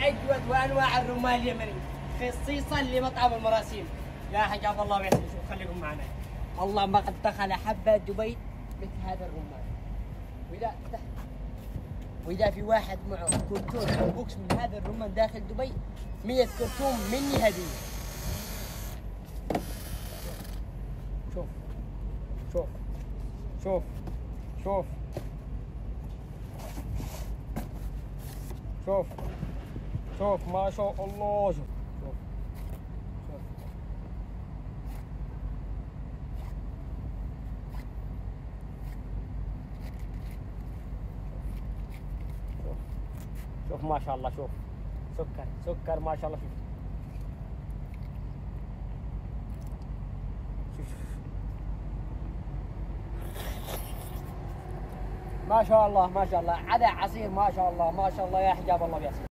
اجود وانواع الرمان اليمني خصيصا لمطعم المراسيم. يا حجاب الله ويحسن. شوف خليكم معنا. والله ما قد دخل حبه دبي مثل هذا الرمان. واذا في واحد معه كرتون او بوكس من هذا الرمان داخل دبي 100 كرتون مني هديه. شوف شوف شوف شوف شوف شوف ما شاء الله. شوف شوف شوف شوف شوف ما شاء الله. شوف سكر ما شاء الله. شوف ما شاء الله ما شاء الله. عدا عصير ما شاء الله ما شاء الله. يا حجاب الله بياسر.